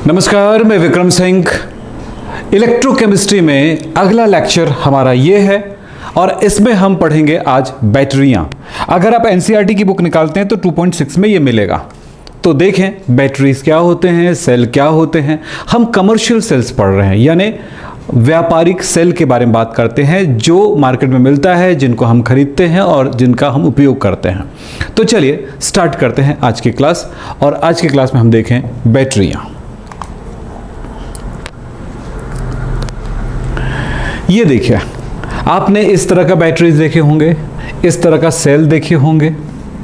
नमस्कार, मैं विक्रम सिंह। इलेक्ट्रोकेमिस्ट्री में अगला लेक्चर हमारा ये है और इसमें हम पढ़ेंगे आज बैटरियां। अगर आप एनसीईआरटी की बुक निकालते हैं तो 2.6 में ये मिलेगा। तो देखें बैटरीज क्या होते हैं, सेल क्या होते हैं। हम कमर्शियल सेल्स पढ़ रहे हैं, यानी व्यापारिक सेल के बारे में बात करते हैं जो मार्केट में मिलता है, जिनको हम खरीदते हैं और जिनका हम उपयोग करते हैं। तो चलिए स्टार्ट करते हैं आज की क्लास। और आज की क्लास में हम देखें बैटरियां। ये देखिए, आपने इस तरह का बैटरीज देखे होंगे, इस तरह का सेल देखे होंगे।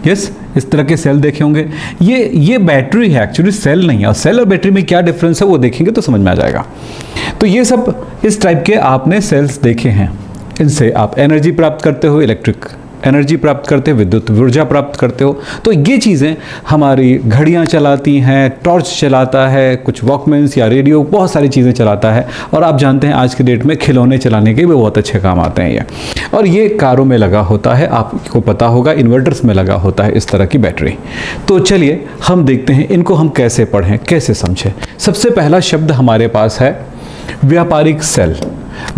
यस, इस तरह के सेल देखे होंगे। ये बैटरी है, एक्चुअली सेल नहीं है। और सेल और बैटरी में क्या डिफरेंस है वो देखेंगे तो समझ में आ जाएगा। तो ये सब इस टाइप के आपने सेल्स देखे हैं। इनसे आप एनर्जी प्राप्त करते हो, इलेक्ट्रिक एनर्जी प्राप्त करते हो, विद्युत ऊर्जा प्राप्त करते हो। तो ये चीज़ें हमारी घड़ियाँ चलाती हैं, टॉर्च चलाता है, कुछ वॉकमैन्स या रेडियो, बहुत सारी चीज़ें चलाता है। और आप जानते हैं आज के डेट में खिलौने चलाने के भी बहुत अच्छे काम आते हैं ये। और ये कारों में लगा होता है, आपको पता होगा, इन्वर्टर्स में लगा होता है इस तरह की बैटरी। तो चलिए हम देखते हैं इनको हम कैसे पढ़ें, कैसे समझें। सबसे पहला शब्द हमारे पास है व्यापारिक सेल।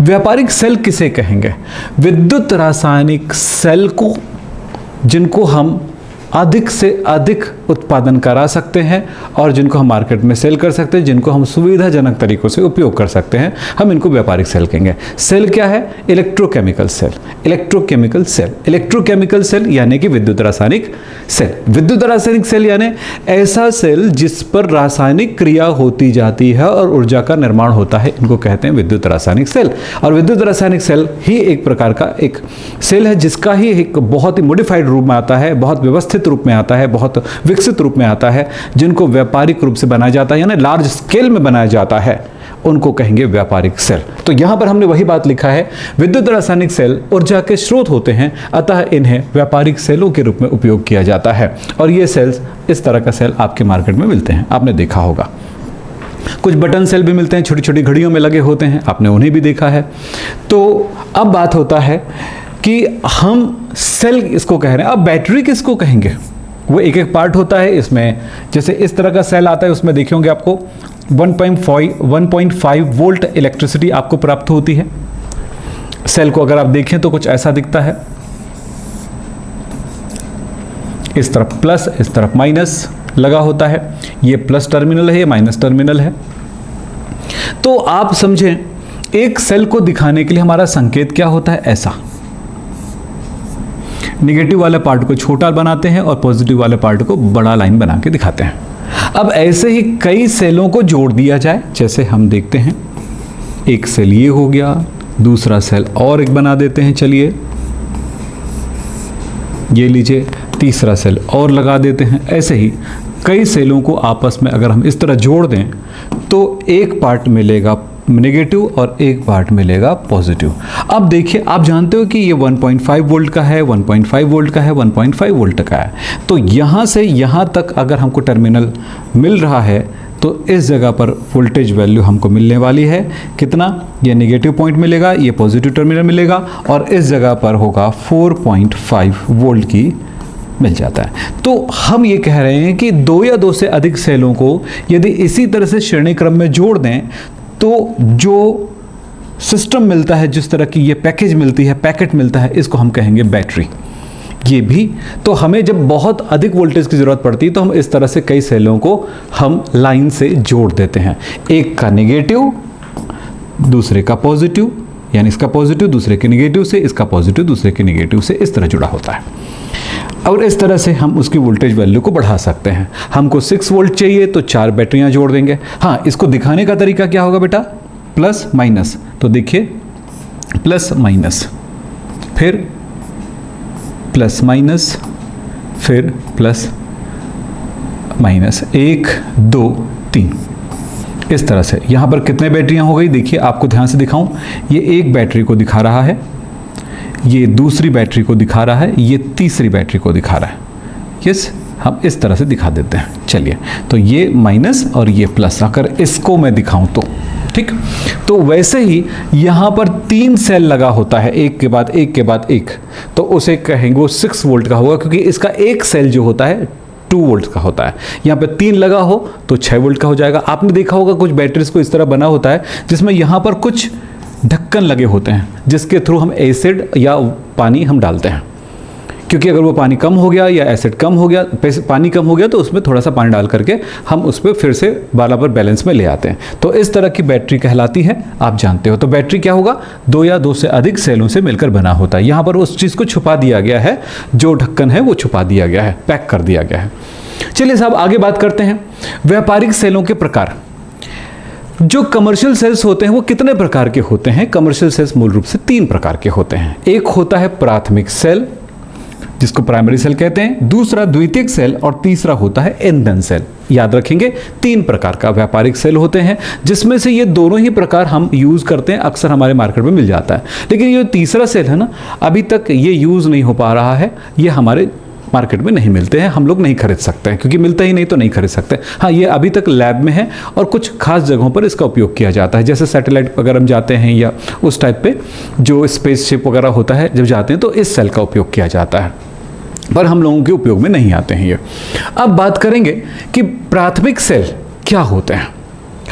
व्यापारिक सेल किसे कहेंगे? विद्युत रासायनिक सेल को, जिनको हम अधिक से अधिक उत्पादन करा सकते हैं और जिनको हम मार्केट में सेल कर सकते हैं, जिनको हम सुविधाजनक तरीकों से उपयोग कर सकते हैं, हम इनको व्यापारिक सेल कहेंगे। सेल क्या है? Electrochemical cell. Electrochemical cell, electrochemical cell यानी कि विद्युत रासायनिक सेल। विद्युत रासायनिक सेल यानी ऐसा सेल जिस पर रासायनिक क्रिया होती जाती है और ऊर्जा का निर्माण होता है, इनको कहते हैं विद्युत रासायनिक सेल। और विद्युत रासायनिक सेल ही एक प्रकार का एक सेल है जिसका ही एक बहुत ही मॉडिफाइड रूप में आता है, बहुत व्यवस्थित रूप में आता है, बहुत विकसित रूप में आता है, जिनको व्यापारिक रूप से बनाया जाता है, यानी लार्ज स्केल में बनाया जाता है, उनको कहेंगे व्यापारिक सेल। तो यहां पर हमने वही बात लिखा है, विद्युत रासायनिक सेल ऊर्जा के स्रोत होते हैं, अतः इन्हें व्यापारिक सेलों के रूप में उपयोग किया जाता है। और ये सेल्स, इस तरह का सेल आपके मार्केट में मिलते हैं, आपने देखा होगा। कुछ बटन सेल भी मिलते हैं, छोटी छोटी घड़ियों में लगे होते हैं, आपने उन्हें भी देखा है। तो अब बात होता है कि हम सेल इसको कह रहे हैं, अब बैटरी किसको कहेंगे? वो एक एक पार्ट होता है इसमें। जैसे इस तरह का सेल आता है, उसमें देखे होंगे आपको 1.5 वोल्ट इलेक्ट्रिसिटी आपको प्राप्त होती है। सेल को अगर आप देखें तो कुछ ऐसा दिखता है, इस तरफ प्लस, इस तरफ माइनस लगा होता है। ये प्लस टर्मिनल है, ये माइनस टर्मिनल है। तो आप समझें, एक सेल को दिखाने के लिए हमारा संकेत क्या होता है? ऐसा नेगेटिव वाले पार्ट को छोटा बनाते हैं और पॉजिटिव वाले पार्ट को बड़ा लाइन बना के दिखाते हैं। अब ऐसे ही कई सेलों को जोड़ दिया जाए, जैसे हम देखते हैं, एक सेल ये हो गया, दूसरा सेल और एक बना देते हैं। चलिए ये लीजिए, तीसरा सेल और लगा देते हैं। ऐसे ही कई सेलों को आपस में अगर हम इस तरह जोड़ दें तो एक पार्ट मिलेगा नेगेटिव और एक पार्ट मिलेगा पॉजिटिव। अब देखिए, आप जानते हो कि ये 1.5 वोल्ट का है, 1.5 वोल्ट का है, 1.5 वोल्ट का है। तो यहाँ से यहाँ तक अगर हमको टर्मिनल मिल रहा है तो इस जगह पर वोल्टेज वैल्यू हमको मिलने वाली है कितना? ये नेगेटिव पॉइंट मिलेगा, ये पॉजिटिव टर्मिनल मिलेगा, और इस जगह पर होगा 4.5 वोल्ट की मिल जाता है। तो हम ये कह रहे हैं कि दो या दो से अधिक सेलों को यदि इसी तरह से श्रेणी क्रम में जोड़ दें तो जो सिस्टम मिलता है, जिस तरह की ये पैकेज मिलती है, पैकेट मिलता है, इसको हम कहेंगे बैटरी। ये भी तो हमें जब बहुत अधिक वोल्टेज की ज़रूरत पड़ती है तो हम इस तरह से कई सेलों को हम लाइन से जोड़ देते हैं। एक का नेगेटिव, दूसरे का पॉजिटिव, यानी इसका पॉजिटिव दूसरे के नेगेटिव से, इसका पॉजिटिव दूसरे के नेगेटिव से, इस तरह जुड़ा होता है। और इस तरह से हम उसकी वोल्टेज वैल्यू को बढ़ा सकते हैं। हमको 6 वोल्ट चाहिए तो 4 बैटरियां जोड़ देंगे। हाँ, इसको दिखाने का तरीका क्या होगा बेटा? Plus minus. तो देखिए, प्लस माइनस, फिर प्लस माइनस, फिर प्लस माइनस, 1 2 3, इस तरह से। यहाँ पर कितने बैटरियां हो गई? देखिए, आपको ध्यान से दिखाऊं, ये एक बैटरी को दिखा रहा है, ये दूसरी बैटरी को दिखा रहा है, ये तीसरी बैटरी को दिखा रहा है। यस, हम इस तरह से दिखा देते हैं। चलिए, तो ये माइनस और ये प्लस, अगर इसको मैं दिखाऊं तो ठीक। तो वैसे ही यहाँ पर 3 सेल लगा होता है, एक के बाद एक के बाद एक, तो उसे कहेंगे वो 6 वोल्ट का होगा, क्योंकि इसका एक सेल जो होता है 2 वोल्ट का होता है। यहाँ पे 3 लगा हो तो 6 वोल्ट का हो जाएगा। आपने देखा होगा कुछ बैटरीज को इस तरह बना होता है जिसमें यहाँ पर कुछ ढक्कन लगे होते हैं जिसके थ्रू हम एसिड या पानी हम डालते हैं, क्योंकि अगर वो पानी कम हो गया या एसिड कम हो गया, पानी कम हो गया तो उसमें थोड़ा सा पानी डाल करके हम उस पर फिर से बराबर बैलेंस में ले आते हैं। तो इस तरह की बैटरी कहलाती है, आप जानते हो। तो बैटरी क्या होगा, 2 या 2 से अधिक सेलों से मिलकर बना होता है। यहाँ पर उस चीज़ को छुपा दिया गया है, जो ढक्कन है वो छुपा दिया गया है, पैक कर दिया गया है। चलिए साहब आगे बात करते हैं व्यापारिक सेलों के प्रकार। जो कमर्शियल सेल्स होते हैं वो कितने प्रकार के होते हैं? कमर्शियल सेल्स मूल रूप से 3 प्रकार के होते हैं। एक होता है प्राथमिक सेल जिसको प्राइमरी सेल कहते हैं, दूसरा द्वितीयक सेल और तीसरा होता है ईंधन सेल। याद रखेंगे 3 प्रकार का व्यापारिक सेल होते हैं, जिसमें से ये दोनों ही प्रकार हम यूज करते हैं, अक्सर हमारे मार्केट में मिल जाता है। लेकिन ये तीसरा सेल है ना, अभी तक ये यूज नहीं हो पा रहा है, ये हमारे मार्केट में नहीं मिलते हैं, हम लोग नहीं खरीद सकते हैं, क्योंकि मिलता ही नहीं तो नहीं खरीद सकते। हाँ, ये अभी तक लैब में है और कुछ खास जगहों पर इसका उपयोग किया जाता है, जैसे सैटेलाइट अगर हम जाते हैं या उस टाइप पे जो स्पेसशिप वगैरह होता है जब जाते हैं तो इस सेल का उपयोग किया जाता है, पर हम लोगों के उपयोग में नहीं आते हैं ये। अब बात करेंगे कि प्राथमिक सेल क्या होते हैं।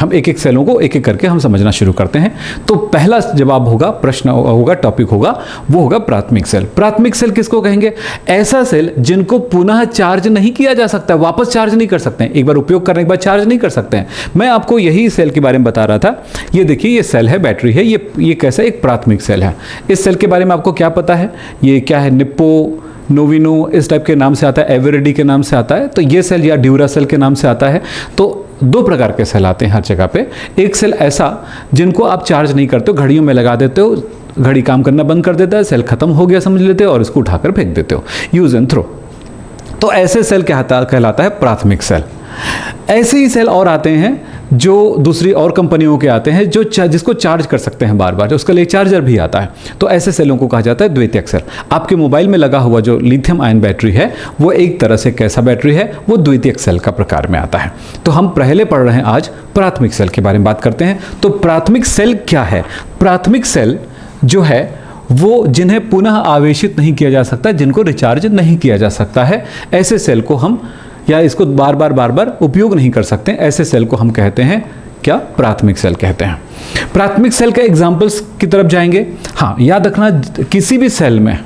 हम एक एक सेलों को एक एक करके हम समझना शुरू करते हैं। तो पहला जवाब होगा, प्रश्न होगा, टॉपिक होगा, वो होगा प्राथमिक सेल। प्राथमिक सेल किसको कहेंगे? ऐसा सेल जिनको पुनः चार्ज नहीं किया जा सकता, वापस चार्ज नहीं कर सकते हैं, एक बार उपयोग करने के बाद चार्ज नहीं कर सकते हैं। मैं आपको यही सेल के बारे में बता रहा था। ये देखिए, ये सेल है, बैटरी है, ये कैसा एक प्राथमिक सेल है। इस सेल के बारे में आपको क्या पता है? ये क्या है? निप्पो, नोविनो इस टाइप के नाम से आता है, एवरेडी के नाम से आता है। तो ये सेल या ड्यूरा सेल के नाम से आता है। तो 2 प्रकार के सेल आते हैं हर जगह पे। एक सेल ऐसा जिनको आप चार्ज नहीं करते हो, घड़ियों में लगा देते हो, घड़ी काम करना बंद कर देता है, सेल खत्म हो गया समझ लेते हो और इसको उठाकर फेंक देते हो, यूज एंड थ्रो। तो ऐसे सेल कहलाता है प्राथमिक सेल। ऐसे ही सेल और आते हैं जो दूसरी और कंपनियों के आते हैं, जो जिसको चार्ज कर सकते हैं बार बार, उसका लिए चार्जर भी आता है। तो ऐसे सेलों को कहा जाता है द्वितीयक सेल। आपके मोबाइल में लगा हुआ जो लिथियम आयन बैटरी है वो एक तरह से कैसा बैटरी है? वो द्वितीयक सेल का प्रकार में आता है। तो हम पहले पढ़ रहे हैं आज प्राथमिक सेल के बारे में बात करते हैं। तो प्राथमिक सेल क्या है? प्राथमिक सेल जो है वो जिन्हें पुनः आवेशित नहीं किया जा सकता, जिनको रिचार्ज नहीं किया जा सकता है, ऐसे सेल को हम, या इसको बार बार उपयोग नहीं कर सकते, ऐसे सेल को हम कहते हैं क्या? प्राथमिक सेल कहते हैं। प्राथमिक सेल के एग्जाम्पल्स की तरफ जाएंगे। हाँ, याद रखना, किसी भी सेल में,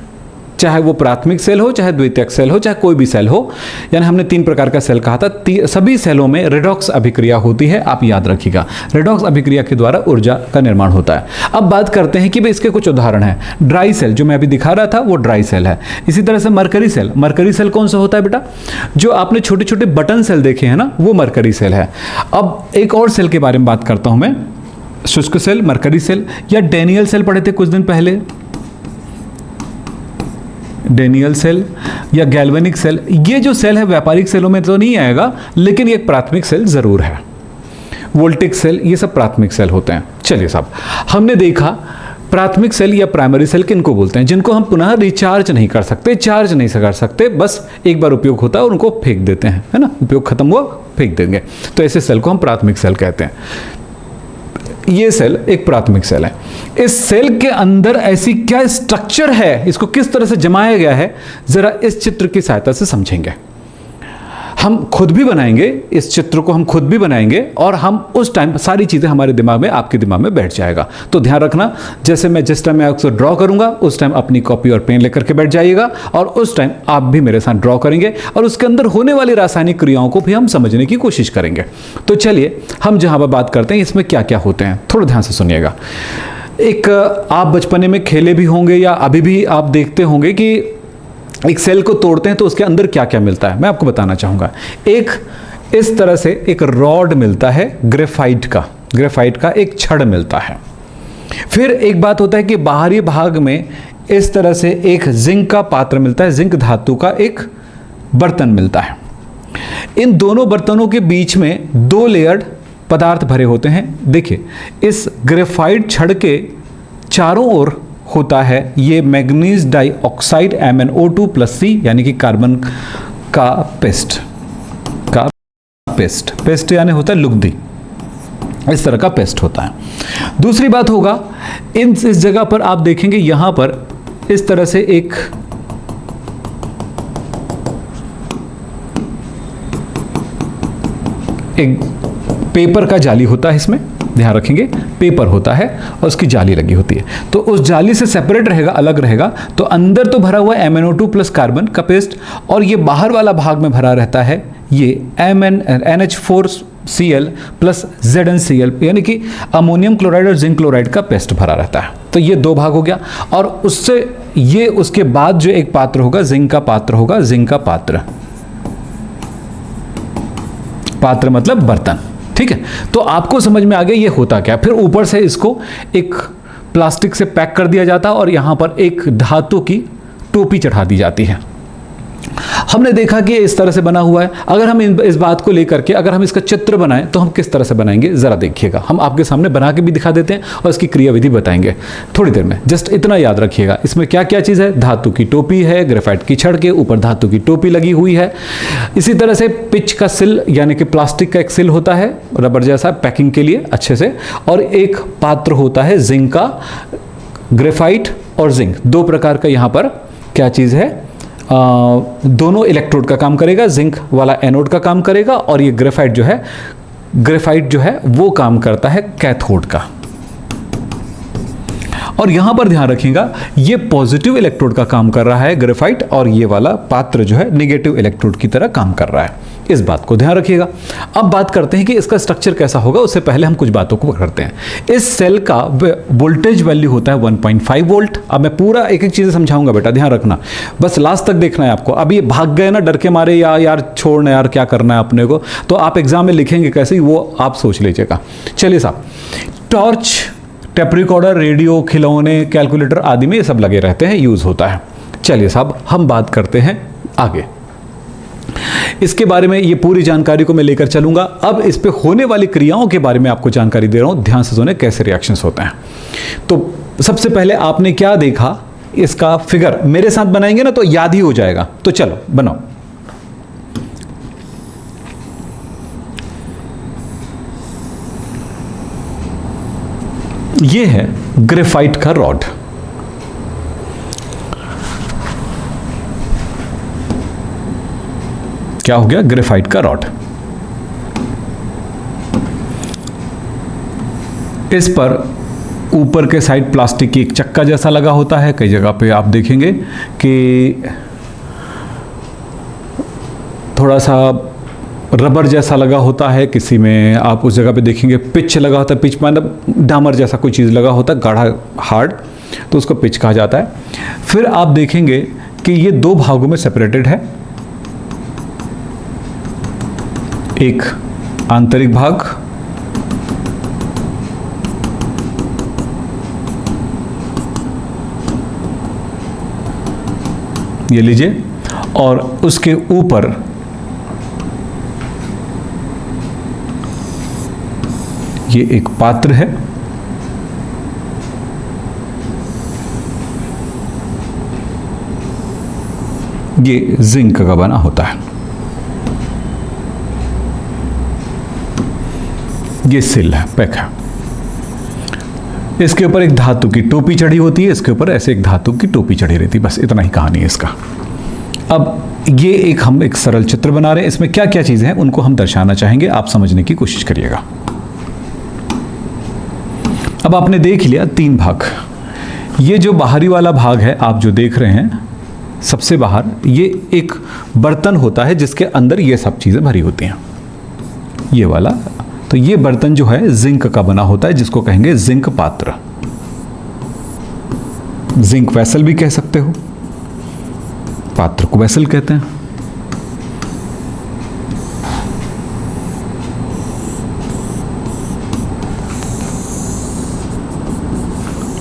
चाहे वो प्राथमिक सेल हो, चाहे द्वितीयक सेल हो, चाहे कोई भी सेल हो, यानी हमने 3 प्रकार का सेल कहा था, सभी सेलों में रेडॉक्स अभिक्रिया होती है। आप याद रखिएगा, रेडॉक्स अभिक्रिया के द्वारा ऊर्जा का निर्माण होता है। अब बात करते हैं कि भाई इसके कुछ उदाहरण हैं। ड्राई सेल जो मैं अभी दिखा रहा था वो ड्राई सेल है। इसी तरह से मरकरी सेल। मरकरी सेल कौन सा होता है बेटा? जो आपने छोटे छोटे बटन सेल देखे हैं ना, वो मरकरी सेल है। अब एक और सेल के बारे में बात करता हूं मैं, शुष्क सेल, मरकरी सेल, या डेनियल सेल पढ़े थे कुछ दिन पहले, डेनियल सेल या गैल्वेनिक सेल। ये जो सेल है व्यापारिक सेलों में तो नहीं आएगा, लेकिन ये एक प्राथमिक सेल जरूर है। वोल्टिक सेल, ये सब प्राथमिक सेल होते हैं। चलिए साहब, हमने देखा प्राथमिक सेल या प्राइमरी सेल किनको बोलते हैं? जिनको हम पुनः रिचार्ज नहीं कर सकते, चार्ज नहीं कर सकते, बस एक बार उपयोग होता है और उनको फेंक देते हैं, है ना, उपयोग खत्म हुआ फेंक देंगे। तो ऐसे सेल को हम प्राथमिक सेल कहते हैं। ये सेल एक प्राथमिक सेल है। इस सेल के अंदर ऐसी क्या स्ट्रक्चर है, इसको किस तरह से जमाया गया है, जरा इस चित्र की सहायता से समझेंगे। हम खुद भी बनाएंगे, इस चित्र को हम खुद भी बनाएंगे और हम उस टाइम सारी चीज़ें हमारे दिमाग में, आपके दिमाग में बैठ जाएगा। तो ध्यान रखना, जैसे मैं जिस टाइम मैं आपको ड्रॉ करूंगा उस टाइम अपनी कॉपी और पेन लेकर के बैठ जाइएगा और उस टाइम आप भी मेरे साथ ड्रॉ करेंगे और उसके अंदर होने वाली रासायनिक क्रियाओं को भी हम समझने की कोशिश करेंगे। तो चलिए हम जहाँ पर बात करते हैं इसमें क्या क्या होते हैं, थोड़ा ध्यान से सुनिएगा। एक आप बचपने में खेले भी होंगे या अभी भी आप देखते होंगे कि एक सेल को तोड़ते हैं तो उसके अंदर क्या क्या मिलता है, मैं आपको बताना चाहूँगा। एक इस तरह से एक रॉड मिलता है ग्रेफाइट का एक छड़ मिलता है। फिर एक बात होता है कि बाहरी भाग में इस तरह से एक जिंक का पात्र मिलता है, जिंक धातु का एक बर्तन मिलता है। इन दोनों बर्तनों के बीच में 2 लेयर्ड पदार्थ भरे होते हैं। देखिए, इस ग्रेफाइट छड़ के चारों ओर होता है ये मैग्नीज डाइऑक्साइड MnO2+C, यानी कि कार्बन का पेस्ट यानी होता है लुगदी, इस तरह का पेस्ट होता है। दूसरी बात होगा, इस जगह पर आप देखेंगे यहां पर इस तरह से एक एक पेपर का जाली होता है, इसमें ध्यान रखेंगे पेपर होता है और उसकी जाली लगी होती है, तो उस जाली से सेपरेट रहेगा, अलग रहेगा। तो अंदर तो भरा हुआ MnO2 प्लस कार्बन का पेस्ट, और ये बाहर वाला भाग में भरा रहता है ये NH4Cl प्लस ZnCl, यानी कि अमोनियम क्लोराइड और जिंक क्लोराइड का पेस्ट भरा रहता है। तो ये दो भाग हो गया, और उससे ये उसके बाद जो एक पात्र होगा जिंक का पात्र होगा, जिंक का पात्र, पात्र मतलब बर्तन, ठीक है। तो आपको समझ में आ गया ये होता क्या। फिर ऊपर से इसको एक प्लास्टिक से पैक कर दिया जाता है और यहां पर एक धातु की टोपी चढ़ा दी जाती है। हमने देखा कि इस तरह से बना हुआ है। अगर हम इस बात को लेकर के अगर हम इसका चित्र बनाएं तो हम किस तरह से बनाएंगे जरा देखिएगा। हम आपके सामने बना के भी दिखा देते हैं और इसकी क्रियाविधि बताएंगे थोड़ी देर में। जस्ट इतना याद रखिएगा, इसमें क्या क्या चीज़ है। धातु की टोपी है, ग्रेफाइट की छड़ के ऊपर धातु की टोपी लगी हुई है। इसी तरह से पिच का सिल, यानी कि प्लास्टिक का एक सिल होता है रबर जैसा पैकिंग के लिए अच्छे से, और एक पात्र होता है जिंक का। ग्रेफाइट और जिंक दो प्रकार का यहाँ पर क्या चीज़ है, दोनों इलेक्ट्रोड का काम करेगा। जिंक वाला एनोड का काम करेगा और ये ग्रेफाइट जो है वो काम करता है कैथोड का। और यहां पर ध्यान रखिएगा ये पॉजिटिव इलेक्ट्रोड का काम कर रहा है ग्रेफाइट, और ये वाला पात्र जो है नेगेटिव इलेक्ट्रोड की तरह काम कर रहा है। इस बात को ध्यान रखिएगा। अब बात करते हैं कि इसका स्ट्रक्चर कैसा होगा, उससे पहले हम कुछ बातों को करते हैं। इस सेल का वोल्टेज वैल्यू होता है 1.5 वोल्ट। अब मैं पूरा एक एक चीज़ समझाऊंगा बेटा, ध्यान रखना, बस लास्ट तक देखना है आपको। अब ये भाग गए ना डर के मारे, या यार छोड़ना यार क्या करना है अपने को, तो आप एग्जाम में लिखेंगे कैसे वो आप सोच लीजिएगा। चलिए साहब, टॉर्च, टेप रिकॉर्डर, रेडियो, खिलौने, कैलकुलेटर आदि में ये सब लगे रहते हैं, यूज होता है। चलिए साहब हम बात करते हैं आगे इसके बारे में। ये पूरी जानकारी को मैं लेकर चलूंगा। अब इस पे होने वाली क्रियाओं के बारे में आपको जानकारी दे रहा हूं, ध्यान से सुने कैसे रिएक्शंस होते हैं। तो सबसे पहले आपने क्या देखा, इसका फिगर मेरे साथ बनाएंगे ना तो याद ही हो जाएगा। तो चलो बनाओ। ये है ग्रेफाइट का रॉड। क्या हो गया, ग्रेफाइट का रॉड। इस पर ऊपर के साइड प्लास्टिक की एक चक्का जैसा लगा होता है। कई जगह पे आप देखेंगे कि थोड़ा सा रबर जैसा लगा होता है, किसी में आप उस जगह पे देखेंगे पिच लगा होता है। पिच मतलब डामर जैसा कोई चीज़ लगा होता है, गाढ़ा हार्ड, तो उसको पिच कहा जाता है। फिर आप देखेंगे कि ये दो भागों में सेपरेटेड है, एक आंतरिक भाग ये लीजिए, और उसके ऊपर ये एक पात्र है। ये जिंक का बना होता है। ये सिल है, पैक है। इसके ऊपर एक धातु की टोपी चढ़ी होती है, इसके ऊपर ऐसे एक धातु की टोपी चढ़ी रहती है। बस इतना ही कहानी है इसका। अब ये हम एक सरल चित्र बना रहे हैं, इसमें क्या क्या चीजें हैं उनको हम दर्शाना चाहेंगे, आप समझने की कोशिश करिएगा। अब आपने देख लिया तीन भाग। ये जो बाहरी वाला भाग है आप जो देख रहे हैं सबसे बाहर, ये एक बर्तन होता है जिसके अंदर ये सब चीजें भरी होती हैं, ये वाला। तो ये बर्तन जो है जिंक का बना होता है, जिसको कहेंगे जिंक पात्र, जिंक वेसल भी कह सकते हो, पात्र को वेसल कहते हैं।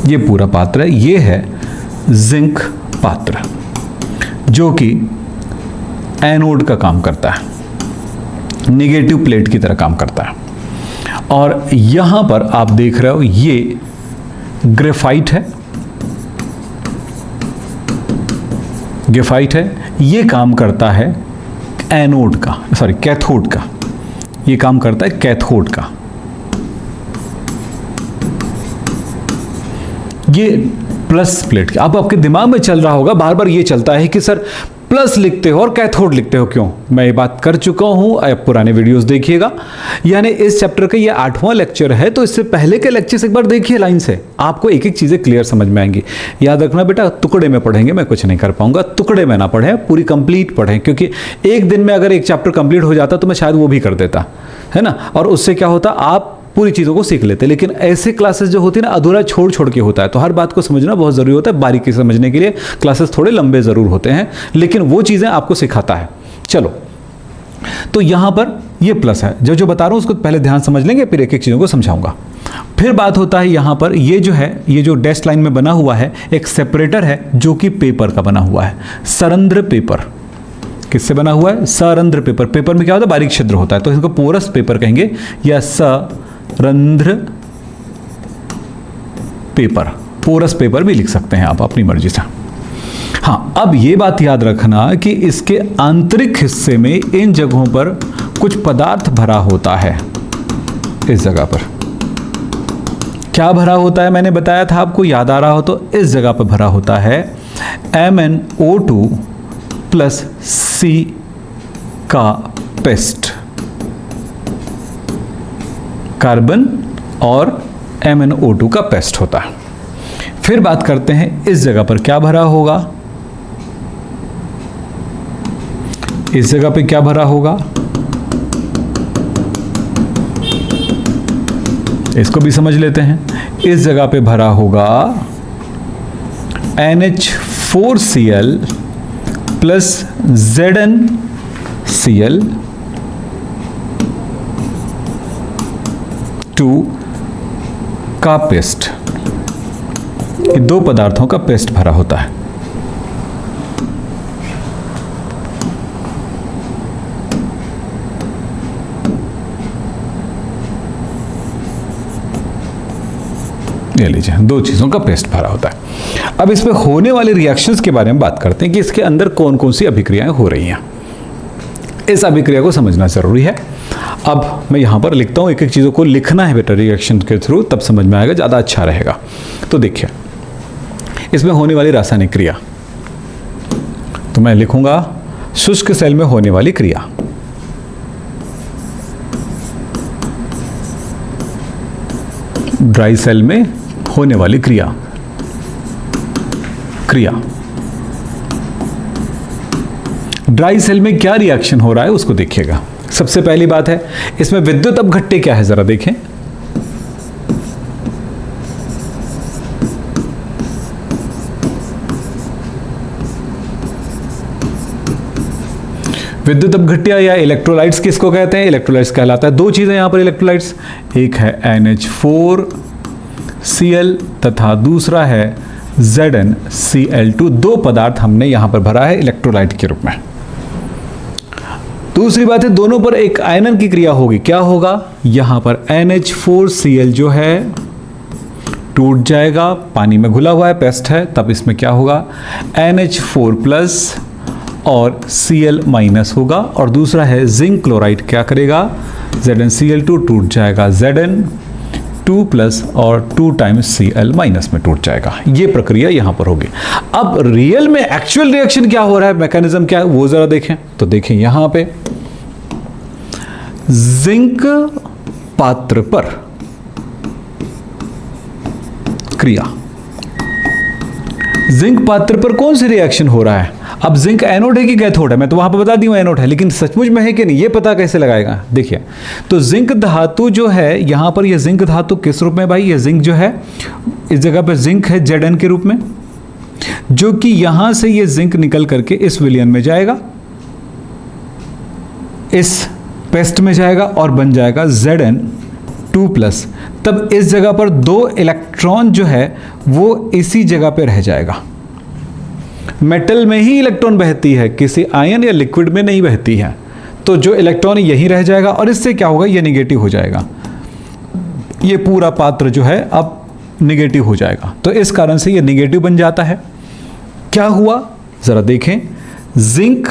ये पूरा पात्र है, ये है जिंक पात्र जो कि एनोड का काम करता है, नेगेटिव प्लेट की तरह काम करता है। और यहां पर आप देख रहे हो ये ग्रेफाइट है, ग्रेफाइट है, ये काम करता है एनोड का, सॉरी कैथोड का, ये काम करता है कैथोड का। ये प्लस प्लेट के, अब आपके दिमाग में चल रहा होगा बार बार ये चलता है कि सर प्लस लिखते हो और कैथोड लिखते हो क्यों? मैं ये बात कर चुका हूं, आप पुराने वीडियोस देखिएगा। यानी इस चैप्टर का ये 8वां लेक्चर है, तो इससे पहले के लेक्चर्स एक बार देखिए लाइन से, आपको एक एक चीजें क्लियर समझ में आएंगी। याद रखना बेटा, टुकड़े में पढ़ेंगे, मैं कुछ नहीं कर पाऊंगा, टुकड़े में ना पढ़ें, पूरी कंप्लीट पढ़ें, क्योंकि एक दिन में अगर एक चैप्टर कंप्लीट हो जाता तो मैं शायद वो भी कर देता, है ना। और उससे क्या होता, आप पूरी चीज़ों को सीख लेते। लेकिन ऐसे क्लासेस जो होती है ना, अधूरा छोड़ छोड़ के होता है, तो हर बात को समझना बहुत ज़रूरी होता है। बारीकी से समझने के लिए क्लासेस थोड़े लंबे ज़रूर होते हैं, लेकिन वो चीज़ें आपको सिखाता है। चलो, तो यहाँ पर ये प्लस है, जो बता रहा हूँ उसको पहले ध्यान समझ लेंगे, फिर एक एक चीज़ों को समझाऊंगा। फिर बात होता है यहाँ पर, ये जो है, ये जो डैश लाइन में बना हुआ है, एक सेपरेटर है जो कि पेपर का बना हुआ है, सरंध्र पेपर। किससे बना हुआ है? सरंध्र पेपर। पेपर में क्या होता है? बारीक छिद्र होता है, तो इसको पोरस पेपर कहेंगे या सरंध्र पेपर। पोरस पेपर भी लिख सकते हैं आप अपनी मर्जी से। हाँ, अब ये बात याद रखना कि इसके आंतरिक हिस्से में इन जगहों पर कुछ पदार्थ भरा होता है। इस जगह पर क्या भरा होता है मैंने बताया था आपको, याद आ रहा हो तो, इस जगह पर भरा होता है MnO2 प्लस C का पेस्ट। कार्बन और MnO2 का पेस्ट होता है। फिर बात करते हैं इस जगह पर क्या भरा होगा। इस जगह पे क्या भरा होगा, इसको भी समझ लेते हैं। इस जगह पे भरा होगा NH4Cl प्लस ZnCl 2 का पेस्ट। ये दो पदार्थों का पेस्ट भरा होता है। ये लीजिए, दो चीजों का पेस्ट भरा होता है। अब इसमें होने वाले रिएक्शंस के बारे में बात करते हैं कि इसके अंदर कौन कौन सी अभिक्रियाएं हो रही हैं। इस अभिक्रिया को समझना जरूरी है। अब मैं यहां पर लिखता हूं, एक एक चीजों को लिखना है बेटा रिएक्शन के थ्रू, तब समझ में आएगा, ज्यादा अच्छा रहेगा। तो देखिए, इसमें होने वाली रासायनिक क्रिया, तो मैं लिखूंगा शुष्क सेल में होने वाली क्रिया। ड्राई सेल में होने वाली क्रिया। ड्राई सेल में क्या रिएक्शन हो रहा है उसको देखिएगा। सबसे पहली बात है, इसमें विद्युत अपघट्य क्या है, जरा देखें। विद्युत अपघट्य या इलेक्ट्रोलाइट्स किसको कहते हैं? इलेक्ट्रोलाइट्स कहलाता है। दो चीजें यहां पर इलेक्ट्रोलाइट्स, एक है NH4Cl तथा दूसरा है ZnCl2। दो पदार्थ हमने यहां पर भरा है इलेक्ट्रोलाइट के रूप में। दूसरी बात है, दोनों पर एक आयनन की क्रिया होगी। क्या होगा? यहां पर NH4Cl जो है टूट जाएगा, पानी में घुला हुआ है, पेस्ट है, तब इसमें क्या होगा, NH4 प्लस और Cl माइनस होगा। और दूसरा है जिंक क्लोराइड, क्या करेगा, ZnCl2 टूट जाएगा Zn2 प्लस और 2 टाइम्स Cl माइनस में टूट जाएगा। ये प्रक्रिया यहां पर होगी। अब रियल में एक्चुअल रिएक्शन क्या हो रहा है, मैकेनिज्म क्या है, वो जरा देखें। तो देखें यहां पे जिंक पात्र पर क्रिया, जिंक पात्र पर कौन सी रिएक्शन हो रहा है। अब जिंक एनोड है कि कैथोड है, मैं तो वहां पर बता दी हूं एनोड है, लेकिन सचमुच में है कि नहीं ये पता कैसे लगाएगा। देखिए, तो जिंक धातु जो है यहां पर, ये जिंक धातु किस रूप में भाई, ये जिंक जो है इस जगह पर जिंक है Zn के रूप में, जो कि यहां से ये जिंक निकल करके इस विलयन में जाएगा, इस पेस्ट में जाएगा और बन जाएगा Zn2 प्लस। तब इस जगह पर दो इलेक्ट्रॉन जो है वो इसी जगह पे रह जाएगा। मेटल में ही इलेक्ट्रॉन बहती है, किसी आयन या लिक्विड में नहीं बहती है। तो जो इलेक्ट्रॉन यहीं रह जाएगा और इससे क्या होगा, ये निगेटिव हो जाएगा। ये पूरा पात्र जो है अब निगेटिव हो जाएगा, तो इस कारण से ये निगेटिव बन जाता है। क्या हुआ जरा देखें, जिंक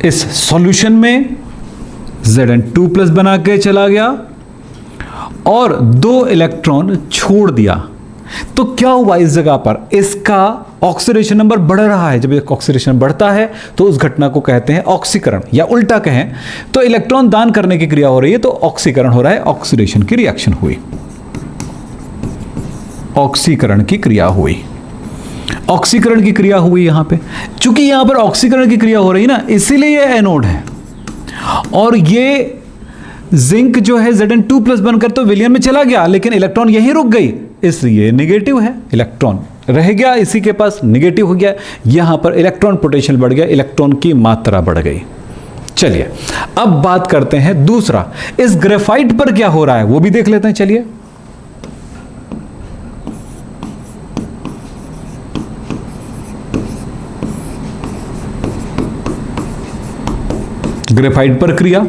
इस सॉल्यूशन में Zn2 प्लस बना के चला गया और दो इलेक्ट्रॉन छोड़ दिया। तो क्या हुआ इस जगह पर, इसका ऑक्सीडेशन नंबर बढ़ रहा है। जब एक ऑक्सीडेशन बढ़ता है तो उस घटना को कहते हैं ऑक्सीकरण, या उल्टा कहें तो इलेक्ट्रॉन दान करने की क्रिया हो रही है तो ऑक्सीकरण हो रहा है, ऑक्सीडेशन की रिएक्शन हुई, ऑक्सीकरण की क्रिया हुई, ऑक्सीकरण की क्रिया हुई यहां पे। चूंकि यहां पर ऑक्सीकरण की क्रिया हो रही ना, इसीलिए ये एनोड है, और ये जिंक जो है Zn2+ बनकर तो विलयन में चला गया, लेकिन इलेक्ट्रॉन यहीं रुक गई, इसलिए नेगेटिव है। इलेक्ट्रॉन रह गया इसी के पास, नेगेटिव हो गया। यहां पर इलेक्ट्रॉन पोटेंशियल बढ़ गया, इलेक्ट्रॉन की मात्रा बढ़ गई। चलिए अब बात करते हैं दूसरा, इस ग्रेफाइट पर क्या हो रहा है वो भी देख लेते हैं। चलिए ग्रेफाइट पर क्रिया।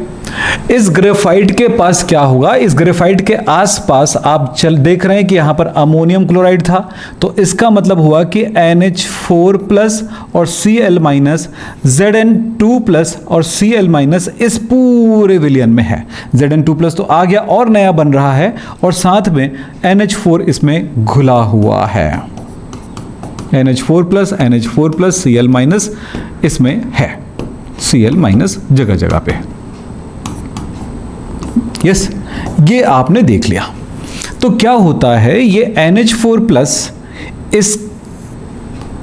इस ग्रेफाइट के पास क्या होगा, इस ग्रेफाइट के आसपास आप देख रहे हैं कि यहां पर अमोनियम क्लोराइड था, तो इसका मतलब हुआ कि NH4+ और Cl- Zn2+ और Cl- इस पूरे विलयन में है। Zn2+ तो आ गया और नया बन रहा है, और साथ में NH4 इसमें घुला हुआ है। NH4+, NH4+, Cl- इसमें है, Cl- जगह जगह पे। यस, ये आपने देख लिया। तो क्या होता है, ये NH4+ इस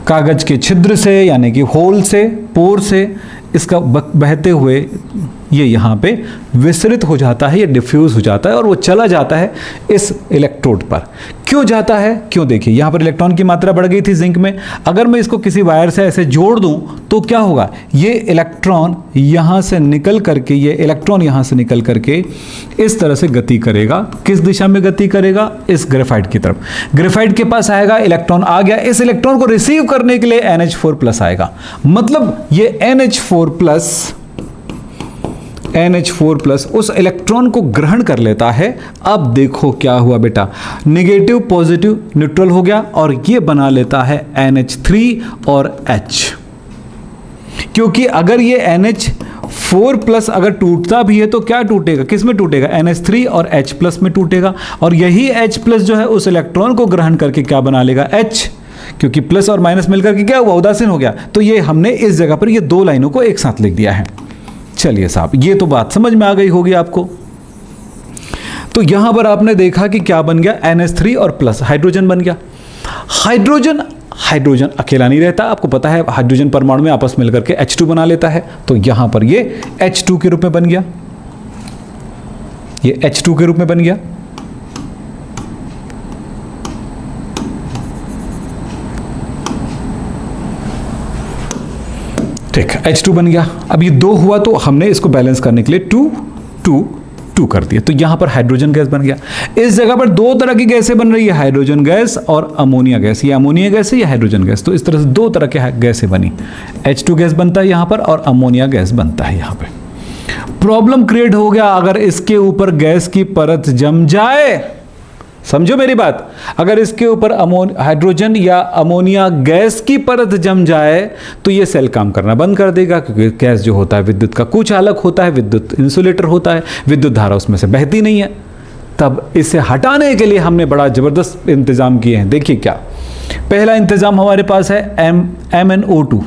कागज के छिद्र से, यानी कि होल से, पोर से इसका बहते हुए ये यहाँ पे विसरित हो जाता है, ये डिफ्यूज हो जाता है और वो चला जाता है इस इलेक्ट्रोड पर। क्यों जाता है, क्यों? देखिए यहाँ पर इलेक्ट्रॉन की मात्रा बढ़ गई थी जिंक में, अगर मैं इसको किसी वायर से ऐसे जोड़ दूं तो क्या होगा, ये इलेक्ट्रॉन यहाँ से निकल करके, ये इलेक्ट्रॉन यहाँ से निकल करके इस तरह से गति करेगा। किस दिशा में गति करेगा? इस ग्रेफाइट की तरफ। ग्रेफाइट के पास आएगा, इलेक्ट्रॉन आ गया, इस इलेक्ट्रॉन को रिसीव करने के लिए NH4+ आएगा। मतलब ये NH4+ उस इलेक्ट्रॉन को ग्रहण कर लेता है। अब देखो क्या हुआ बेटा, नेगेटिव पॉजिटिव न्यूट्रल हो गया और ये बना लेता है NH3 और H। क्योंकि अगर ये NH4+ अगर टूटता भी है तो क्या टूटेगा, किस में टूटेगा? NH3 और H+ में टूटेगा, और यही H+ जो है उस इलेक्ट्रॉन को ग्रहण करके क्या बना लेगा? H। क्योंकि प्लस और माइनस मिलकर के क्या हुआ, उदासीन हो गया। तो ये हमने इस जगह पर ये दो लाइनों को एक साथ लिख दिया है। चलिए साहब, ये तो बात समझ में आ गई होगी आपको। तो यहां पर आपने देखा कि क्या बन गया, NH3 और प्लस हाइड्रोजन बन गया। हाइड्रोजन अकेला नहीं रहता, आपको पता है हाइड्रोजन परमाणु में आपस मिलकर के H2 बना लेता है, तो यहां पर ये H2 के रूप में बन गया, ये H2 के रूप में बन गया। ठीक, H2 बन गया। अब ये 2 हुआ तो हमने इसको बैलेंस करने के लिए 2 2 2 कर दिया, तो यहां पर हाइड्रोजन गैस बन गया। इस जगह पर 2 तरह की गैसें बन रही है, हाइड्रोजन गैस और अमोनिया गैस। ये अमोनिया गैस है, ये हाइड्रोजन गैस। तो इस तरह से 2 तरह के गैसें बनी, H2 गैस बनता है यहां पर और अमोनिया गैस बनता है यहां पे। प्रॉब्लम क्रिएट हो गया अगर इसके ऊपर गैस की परत जम जाए। समझो मेरी बात, अगर इसके ऊपर हाइड्रोजन या अमोनिया गैस की परत जम जाए तो ये सेल काम करना बंद कर देगा, क्योंकि गैस जो होता है विद्युत का कुचालक होता है, विद्युत इंसुलेटर होता है, विद्युत धारा उसमें से बहती नहीं है। तब इसे हटाने के लिए हमने बड़ा जबरदस्त इंतजाम किए हैं। देखिए क्या, पहला इंतजाम हमारे पास है MnO2।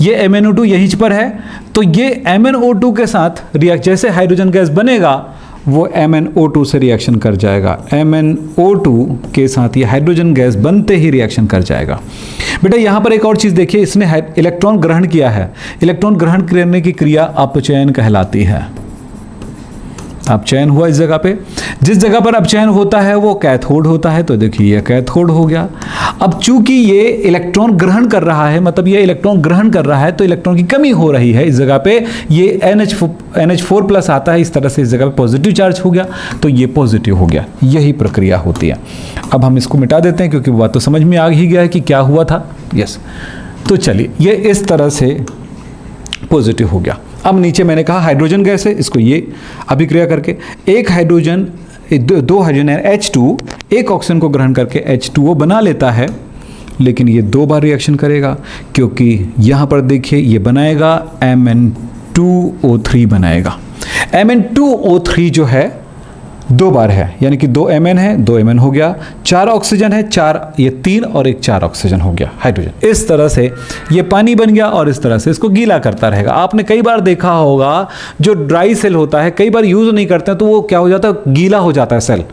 ये MnO2 यहीं पर है, तो ये MnO2 के साथ रिएक्ट, जैसे हाइड्रोजन गैस बनेगा वो MnO2 से रिएक्शन कर जाएगा। MnO2 के साथ ये हाइड्रोजन गैस बनते ही रिएक्शन कर जाएगा। बेटा यहाँ पर एक और चीज़ देखिए, इसने इलेक्ट्रॉन ग्रहण किया है। इलेक्ट्रॉन ग्रहण करने की क्रिया अपचयन कहलाती है। अपचयन हुआ इस जगह पे, जिस जगह पर अपचयन होता है वो कैथोड होता है, तो देखिए ये कैथोड हो गया। अब चूंकि ये इलेक्ट्रॉन ग्रहण कर रहा है, मतलब ये इलेक्ट्रॉन ग्रहण कर रहा है तो इलेक्ट्रॉन की कमी हो रही है इस जगह पे। ये NH4+ आता है, इस तरह से इस जगह पे पॉजिटिव चार्ज हो गया, तो ये पॉजिटिव हो गया। यही प्रक्रिया होती है। अब हम इसको मिटा देते हैं क्योंकि बात तो समझ में आ ही गया है कि क्या हुआ था। यस, तो चलिए ये इस तरह से पॉजिटिव हो गया। अब नीचे मैंने कहा हाइड्रोजन गैस है, इसको ये अभिक्रिया करके एक हाइड्रोजन, दो हाइड्रोजन H2 एक ऑक्सीजन को ग्रहण करके H2O बना लेता है, लेकिन ये 2 बार रिएक्शन करेगा, क्योंकि यहाँ पर देखिए ये बनाएगा Mn2O3 बनाएगा। Mn2O3 जो है 2 बार है, यानी कि 2 Mn है, 2 Mn हो गया, 4 ऑक्सीजन है, 4 ये 3 और एक 4 ऑक्सीजन हो गया हाइड्रोजन। इस तरह से ये पानी बन गया और इस तरह से इसको गीला करता रहेगा। आपने कई बार देखा होगा जो ड्राई सेल होता है कई बार यूज़ नहीं करते हैं तो वो क्या हो जाता है, गीला हो जाता है सेल,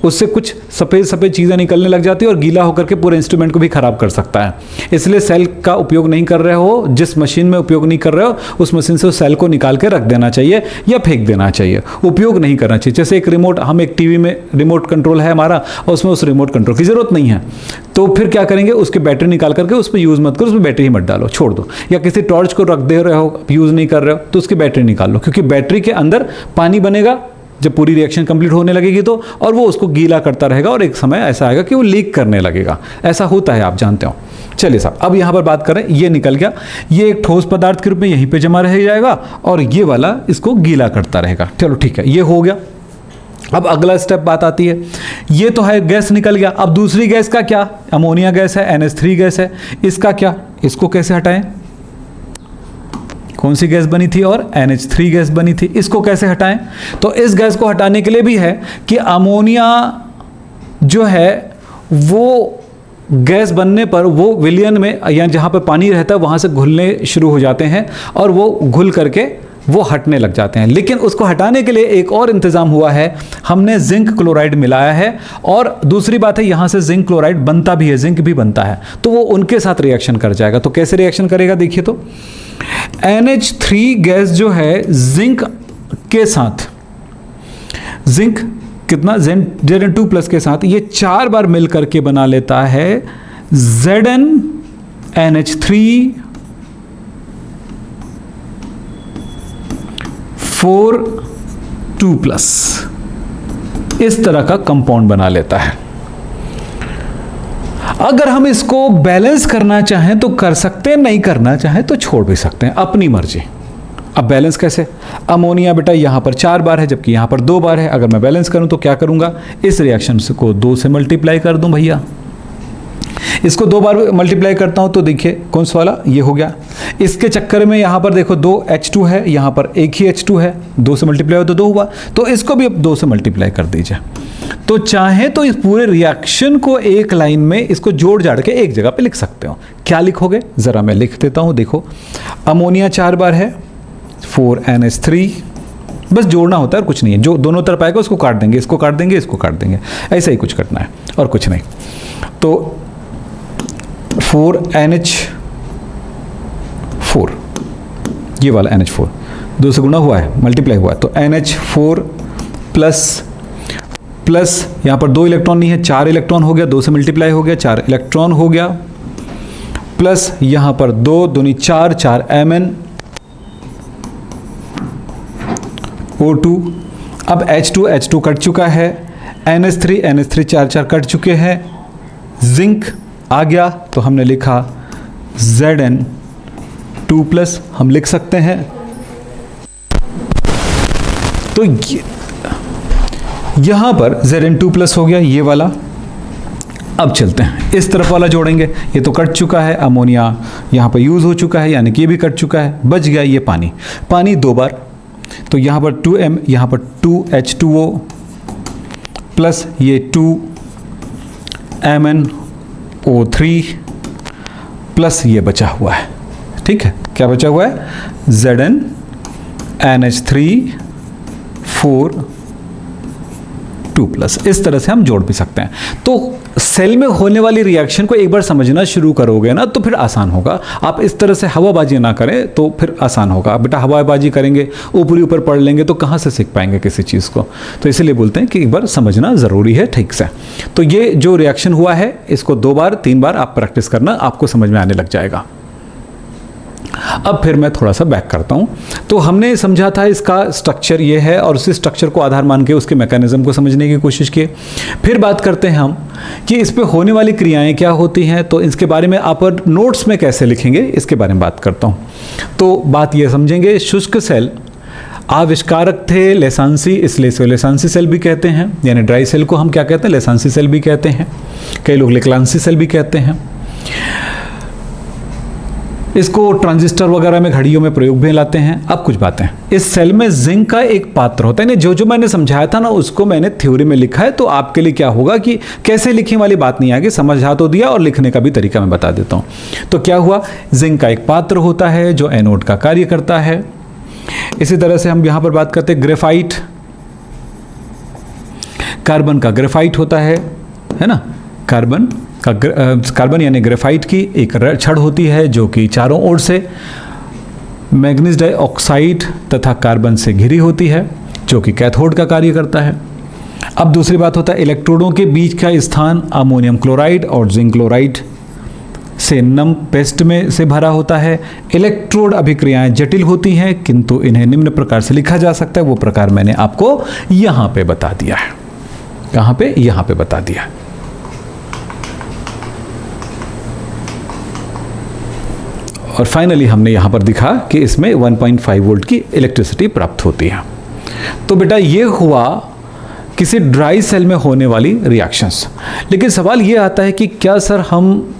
उससे कुछ सफ़ेद सफ़ेद चीज़ें निकलने लग जाती है और गीला होकर के पूरे इंस्ट्रूमेंट को भी ख़राब कर सकता है। इसलिए सेल का उपयोग नहीं कर रहे हो, जिस मशीन में उपयोग नहीं कर रहे हो उस मशीन से उस सेल को निकाल के रख देना चाहिए या फेंक देना चाहिए, उपयोग नहीं करना चाहिए। जैसे एक रिमोट, हम एक टीवी में रिमोट कंट्रोल है हमारा और उसमें उस रिमोट कंट्रोल की ज़रूरत नहीं है, तो फिर क्या करेंगे, उसकी बैटरी निकाल करके उस पर यूज़ मत करो, उसमें बैटरी ही मत डालो, छोड़ दो। या किसी टॉर्च को रख दे रहे हो, यूज़ नहीं कर रहे हो, तो उसकी बैटरी निकाल लो, क्योंकि बैटरी के अंदर पानी बनेगा जब पूरी रिएक्शन कंप्लीट होने लगेगी तो, और वो उसको गीला करता रहेगा और एक समय ऐसा आएगा कि वो लीक करने लगेगा। ऐसा होता है, आप जानते हो। चलिए साहब, अब यहाँ पर बात करें, ये निकल गया, ये एक ठोस पदार्थ के रूप में यहीं पे जमा रह जाएगा और ये वाला इसको गीला करता रहेगा। चलो ठीक है, ये हो गया। अब अगला स्टेप बात आती है, ये तो है गैस निकल गया, अब दूसरी गैस का क्या, अमोनिया गैस है, NH3 गैस है, इसका क्या, इसको कैसे हटाएं, कौन सी गैस बनी थी और NH3 गैस बनी थी, इसको कैसे हटाएं। तो इस गैस को हटाने के लिए भी है कि अमोनिया जो है वो गैस बनने पर वो विलयन में या जहाँ पर पानी रहता है वहाँ से घुलने शुरू हो जाते हैं और वो घुल करके वो हटने लग जाते हैं। लेकिन उसको हटाने के लिए एक और इंतज़ाम हुआ है, हमने जिंक क्लोराइड मिलाया है और दूसरी बात है यहाँ से जिंक क्लोराइड बनता भी है, जिंक भी बनता है, तो वो उनके साथ रिएक्शन कर जाएगा। तो कैसे रिएक्शन करेगा देखिए, तो NH3 गैस जो है जिंक के साथ, जिंक कितना, Zn2+ के साथ ये 4 बार मिल करके बना लेता है ZnNH3 4 2+, इस तरह का कंपाउंड बना लेता है। अगर हम इसको बैलेंस करना चाहें तो कर सकते हैं, नहीं करना चाहें तो छोड़ भी सकते हैं, अपनी मर्जी। अब बैलेंस कैसे, अमोनिया बेटा यहाँ पर 4 बार है जबकि यहाँ पर 2 बार है, अगर मैं बैलेंस करूँ तो क्या करूँगा, इस रिएक्शन को 2 से मल्टीप्लाई कर दूँ भैया, इसको 2 बार मल्टीप्लाई करता हूँ तो देखिए कौन सा वाला, ये हो गया। इसके चक्कर में यहाँ पर देखो 2 H2 है, यहाँ पर एक ही H2 है, 2 से मल्टीप्लाई हो तो 2 हुआ, तो इसको भी अब 2 से मल्टीप्लाई कर दीजिए। तो चाहे तो इस पूरे रिएक्शन को एक लाइन में इसको जोड़ जाड़ के एक जगह पे लिख सकते हो। क्या लिखोगे, ज़रा मैं लिख देता हूँ, देखो अमोनिया 4 बार है, 4NH3, बस जोड़ना होता है और कुछ नहीं है, जो दोनों तरफ आएगा उसको काट देंगे, इसको काट देंगे, इसको काट देंगे, ऐसा ही कुछ करना है और कुछ नहीं। तो 4NH4, ये वाला NH4 2 से गुना हुआ है, मल्टीप्लाई हुआ है, तो NH4 प्लस यहाँ पर 2 इलेक्ट्रॉन नहीं है, 4 इलेक्ट्रॉन हो गया, 2 से मल्टीप्लाई हो गया, 4 इलेक्ट्रॉन हो गया, प्लस यहाँ पर 2 दूनी 4, 4 Mn O2। अब H2 कट चुका है, NH3 4 कट चुके हैं, जिंक आ गया तो हमने लिखा Zn2+, हम लिख सकते हैं। तो यहां पर Zn2+ हो गया ये वाला। अब चलते हैं इस तरफ वाला जोड़ेंगे, ये तो कट चुका है, अमोनिया यहां पर यूज हो चुका है, यानी कि ये भी कट चुका है, बच गया ये पानी 2 बार, तो यहां पर 2M, यहां पर 2H2O प्लस ये 2MnO3 प्लस ये बचा हुआ है। ठीक है, क्या बचा हुआ है, ZnNH3 4 2+। इस तरह से हम जोड़ भी सकते हैं। तो सेल में होने वाली रिएक्शन को एक बार समझना शुरू करोगे ना तो फिर आसान होगा। आप इस तरह से हवाबाजी ना करें तो फिर आसान होगा। बेटा हवाबाजी करेंगे, ऊपर पढ़ लेंगे तो कहाँ से सीख पाएंगे किसी चीज़ को। तो इसलिए बोलते हैं कि एक बार समझना ज़रूरी है ठीक से। तो ये जो रिएक्शन हुआ है इसको 2 बार 3 बार आप प्रैक्टिस करना, आपको समझ में आने लग जाएगा। अब फिर मैं थोड़ा सा बैक करता हूँ। तो हमने समझा था इसका स्ट्रक्चर ये है और उसी स्ट्रक्चर को आधार मान के उसके मैकेनिज्म को समझने की कोशिश की। फिर बात करते हैं हम कि इस पे होने वाली क्रियाएं क्या होती हैं, तो इसके बारे में आप नोट्स में कैसे लिखेंगे इसके बारे में बात करता हूँ। तो बात ये समझेंगे, शुष्क सेल आविष्कारक थे लेसांसी, इसलिए इसे लेसांसी सेल भी कहते हैं। यानी ड्राई सेल को हम क्या कहते हैं, लेसांसी सेल भी कहते हैं, कई लोग लेक्लांसी सेल भी कहते हैं। इसको ट्रांजिस्टर वगैरह में, घड़ियों में प्रयोग में लाते हैं। अब कुछ बातें, इस सेल में जिंक का एक पात्र होता है। जो मैंने समझाया था ना उसको मैंने थ्योरी में लिखा है, तो आपके लिए क्या होगा कि कैसे लिखने वाली बात नहीं आएगी, समझा तो दिया और लिखने का भी तरीका मैं बता देता हूं। तो क्या हुआ, जिंक का एक पात्र होता है जो एनोड का कार्य करता है। इसी तरह से हम यहां पर बात करते हैं ग्रेफाइट, कार्बन का ग्रेफाइट होता है ना। कार्बन यानी ग्रेफाइट की एक छड़ होती है जो कि चारों ओर से मैग्नीज डाइऑक्साइड तथा कार्बन से घिरी होती है, जो कि कैथोड का कार्य करता है। अब दूसरी बात होता है इलेक्ट्रोडों के बीच का स्थान अमोनियम क्लोराइड और जिंक क्लोराइड से नम पेस्ट में से भरा होता है। इलेक्ट्रोड अभिक्रियाएं जटिल होती हैं, किंतु इन्हें निम्न प्रकार से लिखा जा सकता है। वो प्रकार मैंने आपको यहां पे बता दिया है। कहां पे? यहां पे बता दिया। और फाइनली हमने यहां पर दिखा कि इसमें 1.5 वोल्ट की इलेक्ट्रिसिटी प्राप्त होती है। तो बेटा ये हुआ किसी ड्राई सेल में होने वाली रिएक्शंस। लेकिन सवाल ये आता है कि क्या सर हम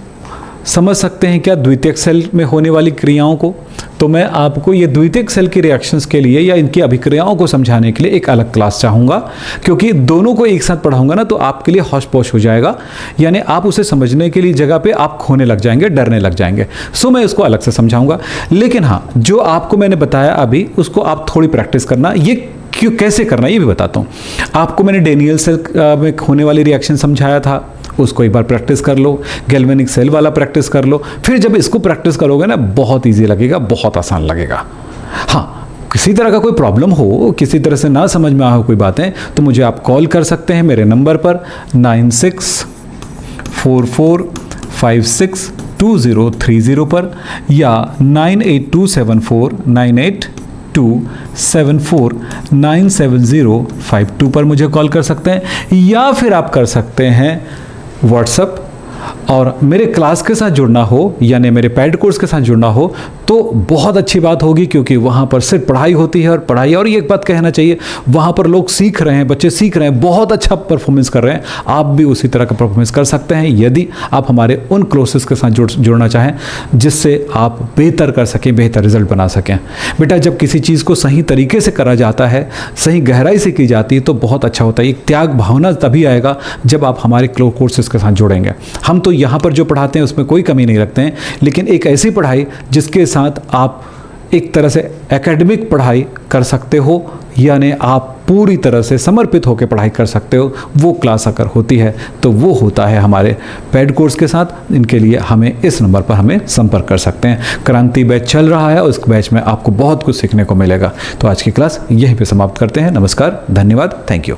समझ सकते हैं क्या द्वितीयक सेल में होने वाली क्रियाओं को? तो मैं आपको ये द्वितीयक सेल की रिएक्शंस के लिए या इनकी अभिक्रियाओं को समझाने के लिए एक अलग क्लास चाहूँगा, क्योंकि दोनों को एक साथ पढ़ाऊंगा ना तो आपके लिए हौश पौश हो जाएगा, यानी आप उसे समझने के लिए जगह पे आप खोने लग जाएंगे, डरने लग जाएंगे। सो मैं इसको अलग से समझाऊंगा। लेकिन हाँ, जो आपको मैंने बताया अभी उसको आप थोड़ी प्रैक्टिस करना। ये क्यों, कैसे करना ये भी बताता हूँ आपको। मैंने डेनियल सेल में होने वाली रिएक्शन समझाया था, उसको एक बार प्रैक्टिस कर लो। गैल्वेनिक सेल वाला प्रैक्टिस कर लो। फिर जब इसको प्रैक्टिस करोगे ना बहुत इजी लगेगा, बहुत आसान लगेगा। हाँ, किसी तरह का कोई प्रॉब्लम हो, किसी तरह से ना समझ में आए कोई बातें, तो मुझे आप कॉल कर सकते हैं मेरे नंबर पर 9644562030 पर या 9827498272 पर मुझे कॉल कर सकते हैं, या फिर आप कर सकते हैं व्हाट्सएप। और मेरे क्लास के साथ जुड़ना हो यानी मेरे पेड कोर्स के साथ जुड़ना हो तो बहुत अच्छी बात होगी, क्योंकि वहाँ पर सिर्फ पढ़ाई होती है और पढ़ाई। और ये एक बात कहना चाहिए, वहाँ पर लोग सीख रहे हैं, बच्चे सीख रहे हैं, बहुत अच्छा परफॉर्मेंस कर रहे हैं। आप भी उसी तरह का परफॉर्मेंस कर सकते हैं यदि आप हमारे उन कोर्सेज के साथ जुड़ना चाहें जिससे आप बेहतर कर सकें, बेहतर रिजल्ट बना सकें। बेटा जब किसी चीज़ को सही तरीके से करा जाता है, सही गहराई से की जाती है तो बहुत अच्छा होता है। एक त्याग भावना तभी आएगा जब आप हमारे कोर्सेज के साथ जुड़ेंगे। हम तो यहाँ पर जो पढ़ाते हैं उसमें कोई कमी नहीं रखते हैं, लेकिन एक ऐसी पढ़ाई जिसके साथ आप एक तरह से एकेडमिक पढ़ाई कर सकते हो, यानी आप पूरी तरह से समर्पित होकर पढ़ाई कर सकते हो, वो क्लास अगर होती है तो वो होता है हमारे पेड कोर्स के साथ। इनके लिए हमें इस नंबर पर हमें संपर्क कर सकते हैं। क्रांति बैच चल रहा है, उस बैच में आपको बहुत कुछ सीखने को मिलेगा। तो आज की क्लास यहीं पे समाप्त करते हैं। नमस्कार, धन्यवाद, थैंक यू।